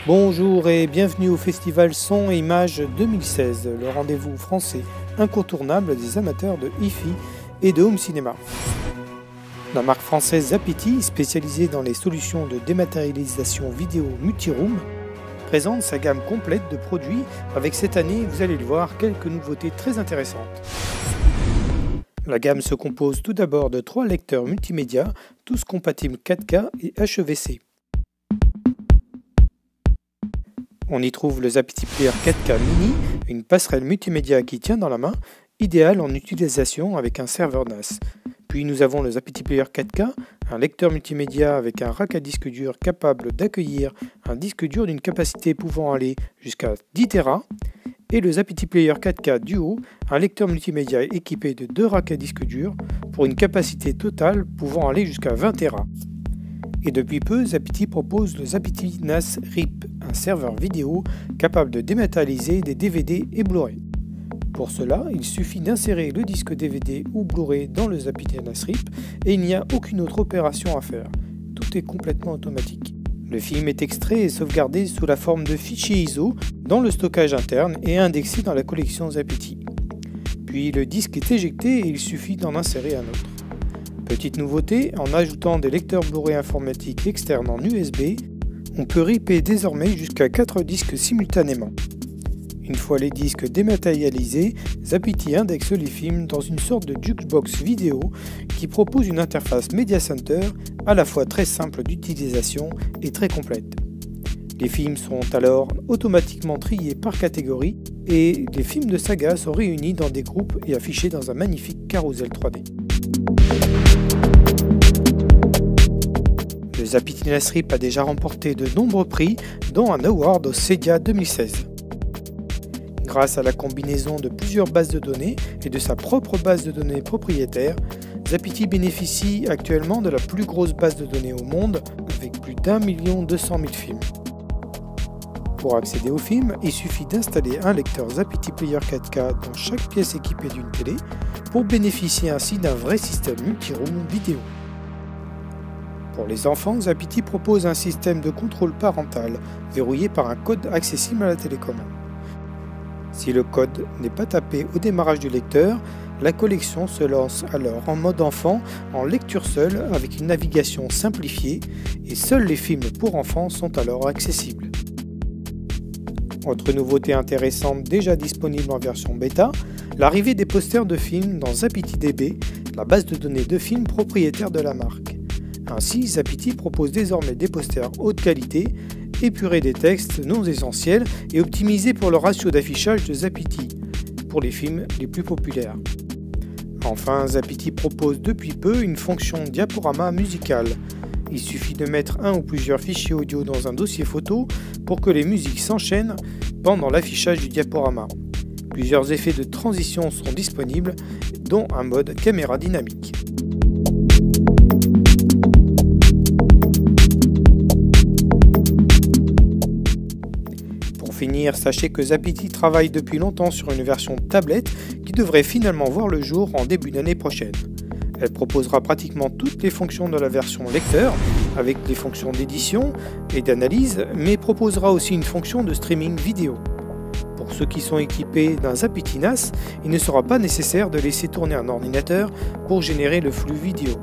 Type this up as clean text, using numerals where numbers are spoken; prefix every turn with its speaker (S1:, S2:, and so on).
S1: Bonjour et bienvenue au Festival Son et Images 2016, le rendez-vous français incontournable des amateurs de hi-fi et de home cinéma. La marque française Zapiti, spécialisée dans les solutions de dématérialisation vidéo multiroom, présente sa gamme complète de produits avec cette année, vous allez le voir, quelques nouveautés très intéressantes. La gamme se compose tout d'abord de 3 lecteurs multimédia, tous compatibles 4K et HEVC. On y trouve le Zapiti Player 4K Mini, une passerelle multimédia qui tient dans la main, idéale en utilisation avec un serveur NAS. Puis nous avons le Zapiti Player 4K, un lecteur multimédia avec un rack à disque dur capable d'accueillir un disque dur d'une capacité pouvant aller jusqu'à 10 Tera, et le Zapiti Player 4K Duo, un lecteur multimédia équipé de 2 racks à disque dur pour une capacité totale pouvant aller jusqu'à 20 Tera. Et depuis peu, Zapiti propose le Zapiti NAS RIP, un serveur vidéo capable de dématérialiser des DVD et Blu-ray. Pour cela, il suffit d'insérer le disque DVD ou Blu-ray dans le Zapiti NAS RIP et il n'y a aucune autre opération à faire. Tout est complètement automatique. Le film est extrait et sauvegardé sous la forme de fichiers ISO dans le stockage interne et indexé dans la collection Zapiti. Puis le disque est éjecté et il suffit d'en insérer un autre. Petite nouveauté, en ajoutant des lecteurs Blu-ray informatiques externes en USB, on peut ripper désormais jusqu'à 4 disques simultanément. Une fois les disques dématérialisés, Zapiti indexe les films dans une sorte de jukebox vidéo qui propose une interface Media Center à la fois très simple d'utilisation et très complète. Les films sont alors automatiquement triés par catégorie et les films de saga sont réunis dans des groupes et affichés dans un magnifique carrousel 3D. Le Zapiti NAS RIP a déjà remporté de nombreux prix, dont un award au CEDIA 2016. Grâce à la combinaison de plusieurs bases de données et de sa propre base de données propriétaire, Zapiti bénéficie actuellement de la plus grosse base de données au monde, avec plus d'1 200 000 films. Pour accéder aux films, il suffit d'installer un lecteur Zapiti Player 4K dans chaque pièce équipée d'une télé pour bénéficier ainsi d'un vrai système multiroom vidéo. Pour les enfants, Zapiti propose un système de contrôle parental verrouillé par un code accessible à la télécommande. Si le code n'est pas tapé au démarrage du lecteur, la collection se lance alors en mode enfant en lecture seule avec une navigation simplifiée et seuls les films pour enfants sont alors accessibles. Autre nouveauté intéressante déjà disponible en version bêta, l'arrivée des posters de films dans ZapitiDB, la base de données de films propriétaire de la marque. Ainsi, Zapiti propose désormais des posters haute qualité, épurés des textes non essentiels et optimisés pour le ratio d'affichage de Zapiti, pour les films les plus populaires. Enfin, Zapiti propose depuis peu une fonction diaporama musical. Il suffit de mettre un ou plusieurs fichiers audio dans un dossier photo pour que les musiques s'enchaînent pendant l'affichage du diaporama. Plusieurs effets de transition sont disponibles, dont un mode caméra dynamique. Pour finir, sachez que Zapiti travaille depuis longtemps sur une version tablette qui devrait finalement voir le jour en début d'année prochaine. Elle proposera pratiquement toutes les fonctions de la version lecteur, avec les fonctions d'édition et d'analyse, mais proposera aussi une fonction de streaming vidéo. Pour ceux qui sont équipés d'un Zapiti NAS, il ne sera pas nécessaire de laisser tourner un ordinateur pour générer le flux vidéo.